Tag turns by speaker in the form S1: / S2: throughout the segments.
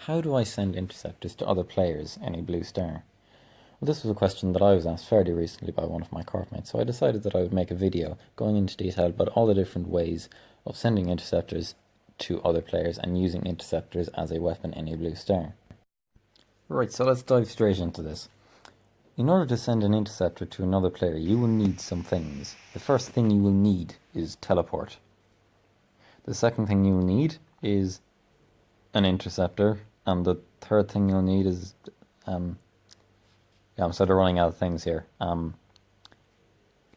S1: how do I send interceptors to other players in a blue star? Well, this was a question that I was asked fairly recently by one of my corpmates, so I decided that I would make a video going into detail about all the different ways of sending interceptors to other players and using interceptors as a weapon in a blue star. Right, so let's dive straight into this. In order to send an interceptor to another player, you will need some things. The first thing you will need is teleport. The second thing you will need is an interceptor, and the third thing you'll need is I'm sort of running out of things here.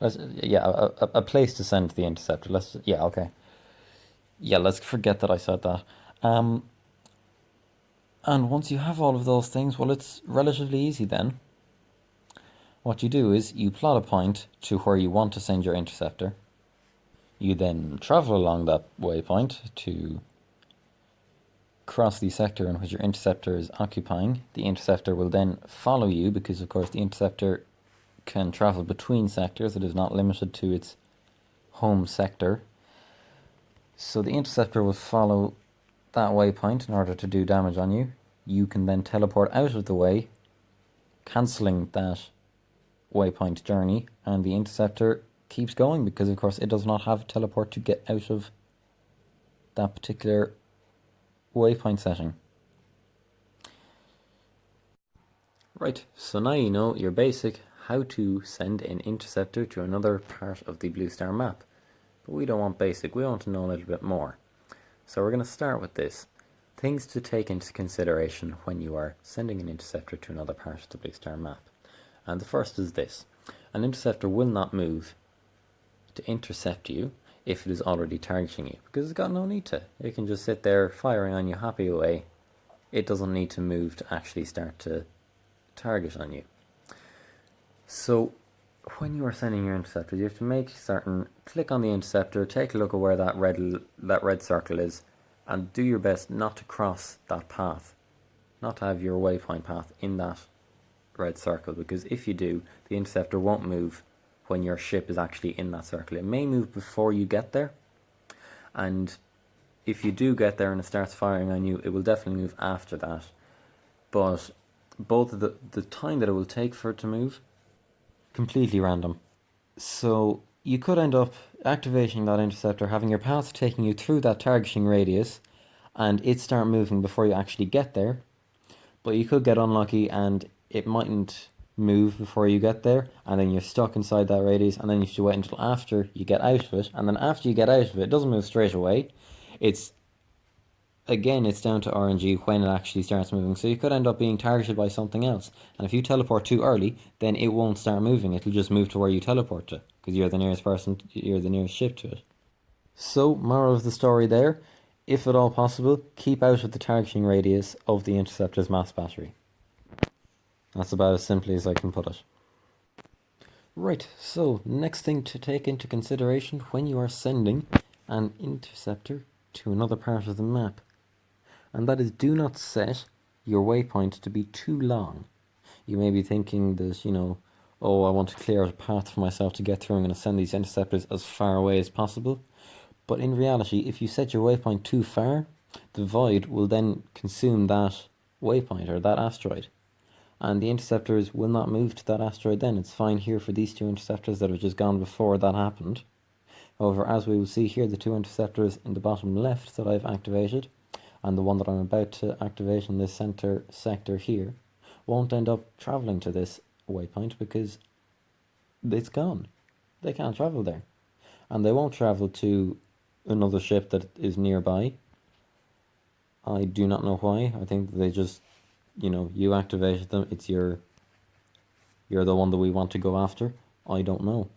S1: A place to send the interceptor. Let's forget that I said that. And once you have all of those things, well, it's relatively easy then. What you do is you plot a point to where you want to send your interceptor. You then travel along that waypoint to cross the sector in which your interceptor is occupying. The interceptor will then follow you because, of course, the interceptor can travel between sectors. It is not limited to its home sector. So the interceptor will follow that waypoint in order to do damage on you. You can then teleport out of the way, cancelling that waypoint journey, and the interceptor keeps going because, of course, it does not have a teleport to get out of that particular waypoint setting. Right, so now you know your basic how to send an interceptor to another part of the blue star map. But we don't want basic, we want to know a little bit more. So we're going to start with this. Things to take into consideration when you are sending an interceptor to another part of the blue star map. And the first is this. An interceptor will not move to intercept you if it is already targeting you, because it's got no need to. It can just sit there firing on you happy away. It doesn't need to move to actually start to target on you. So when you are sending your interceptor, you have to make certain, click on the interceptor, take a look at where that red circle is, and do your best not to cross that path, not to have your waypoint path in that red circle, because if you do, the interceptor won't move when your ship is actually in that circle. It may move before you get there, and if you do get there and it starts firing on you, it will definitely move after that. But both of the time that it will take for it to move, completely random. So you could end up activating that interceptor, having your path taking you through that targeting radius, and it start moving before you actually get there. But you could get unlucky and it mightn't move before you get there, and then you're stuck inside that radius, and then you have to wait until after you get out of it, and then after you get out of it, it doesn't move straight away. It's down to RNG when it actually starts moving, so you could end up being targeted by something else, and if you teleport too early, then it won't start moving. It'll just move to where you teleport to, because you're the nearest person, you're the nearest ship to it. So, moral of the story there, if at all possible, keep out of the targeting radius of the interceptor's mass battery. That's about as simply as I can put it. Right, so next thing to take into consideration when you are sending an interceptor to another part of the map, and that is, do not set your waypoint to be too long. You may be thinking that, I want to clear out a path for myself to get through, I'm going to send these interceptors as far away as possible. But in reality, if you set your waypoint too far, the void will then consume that waypoint or that asteroid, and the interceptors will not move to that asteroid then. It's fine here for these two interceptors that have just gone before that happened. However, as we will see here, the two interceptors in the bottom left that I've activated, and the one that I'm about to activate in this center sector here, won't end up travelling to this waypoint because it's gone. They can't travel there. And they won't travel to another ship that is nearby. I do not know why. I think they just, you activated them. It's you're the one that we want to go after. I don't know.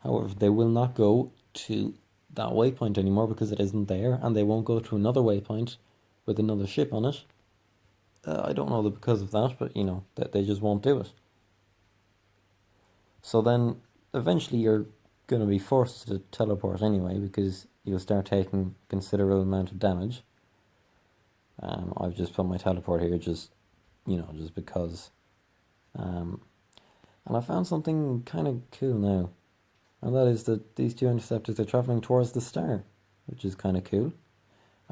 S1: However, they will not go to that waypoint anymore because it isn't there, and they won't go to another waypoint with another ship on it. I don't know the because of that, but that they just won't do it. So then eventually you're going to be forced to teleport anyway, because you'll start taking considerable amount of damage. I've just put my teleport here just because. And I found something kind of cool now, and that is that these two interceptors are traveling towards the star, which is kind of cool.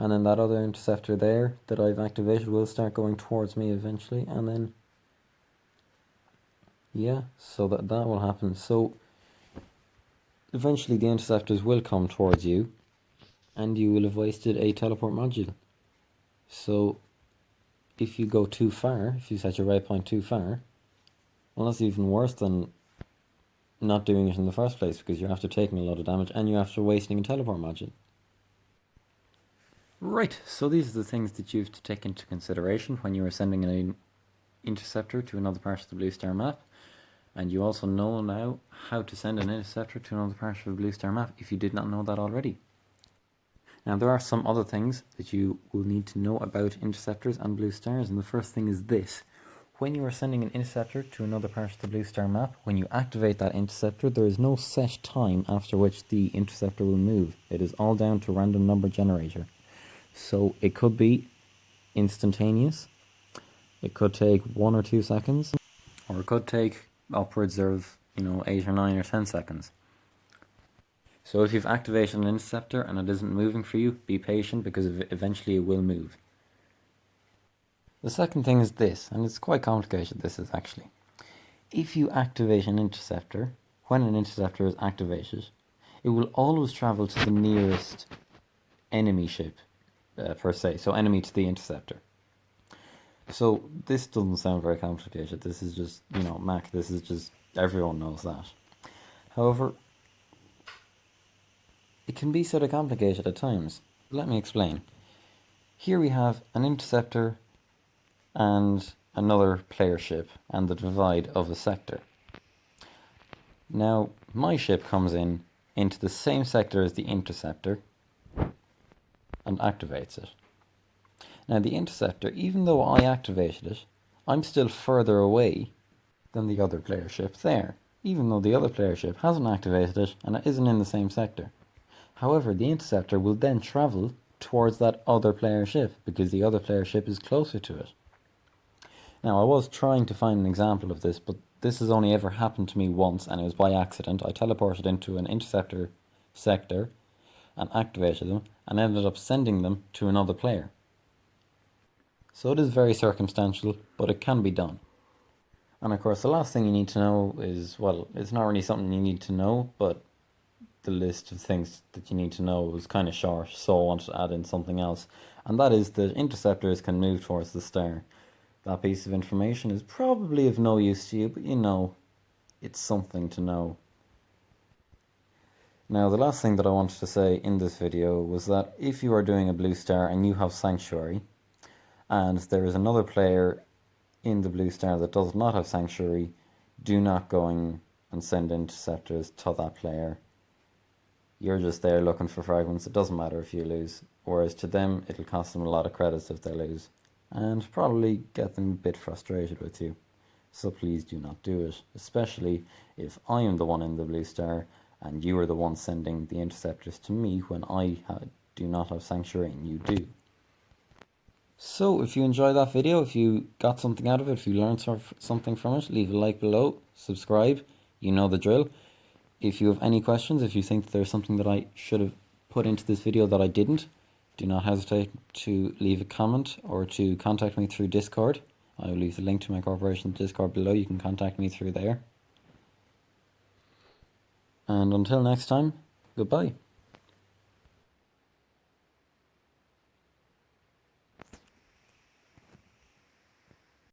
S1: And then that other interceptor there that I've activated will start going towards me eventually, and then yeah, so that will happen. So eventually the interceptors will come towards you, and you will have wasted a teleport module. So if you go too far, if you set your waypoint too far, well, that's even worse than not doing it in the first place, because you're after taking a lot of damage and you're after wasting a teleport module. Right, so these are the things that you have to take into consideration when you are sending an interceptor to another part of the Blue Star map. And you also know now how to send an interceptor to another part of the Blue Star map if you did not know that already. Now there are some other things that you will need to know about interceptors and blue stars, and the first thing is this. When you are sending an interceptor to another part of the Blue Star map, when you activate that interceptor, there is no set time after which the interceptor will move. It is all down to random number generator. So it could be instantaneous, it could take 1 or 2 seconds, or it could take upwards of 8 or 9 or 10 seconds. So if you've activated an interceptor and it isn't moving for you, be patient, because eventually it will move. The second thing is this, and it's quite complicated, this is actually. If you activate an interceptor, when an interceptor is activated, it will always travel to the nearest enemy ship, per se, so enemy to the interceptor. So this doesn't sound very complicated, this is just, Mac, this is just, everyone knows that. However, it can be sort of complicated at times. Let me explain. Here we have an interceptor and another player ship and the divide of a sector. Now, my ship comes into the same sector as the interceptor and activates it. Now the interceptor, even though I activated it, I'm still further away than the other player ship there, even though the other player ship hasn't activated it and it isn't in the same sector. However, the interceptor will then travel towards that other player ship because the other player ship is closer to it. Now I was trying to find an example of this, but this has only ever happened to me once, and it was by accident. I teleported into an interceptor sector and activated them and ended up sending them to another player. So it is very circumstantial, but it can be done. And of course the last thing you need to know is, well, it's not really something you need to know, but the list of things that you need to know was kind of short, so I wanted to add in something else. And that is that interceptors can move towards the star. That piece of information is probably of no use to you, but it's something to know. Now the last thing that I wanted to say in this video was that if you are doing a blue star and you have Sanctuary, and there is another player in the blue star that does not have Sanctuary, do not go and send interceptors to that player. You're just there looking for fragments, it doesn't matter if you lose, whereas to them it'll cost them a lot of credits if they lose, and probably get them a bit frustrated with you. So please do not do it, especially if I am the one in the blue star and you are the one sending the interceptors to me when I do not have Sanctuary and you do. So if you enjoyed that video, if you got something out of it, if you learned something from it, leave a like below, subscribe, you know the drill. If you have any questions, if you think that there's something that I should have put into this video that I didn't, do not hesitate to leave a comment or to contact me through Discord. I will leave the link to my corporation's Discord below, you can contact me through there. And until next time, goodbye.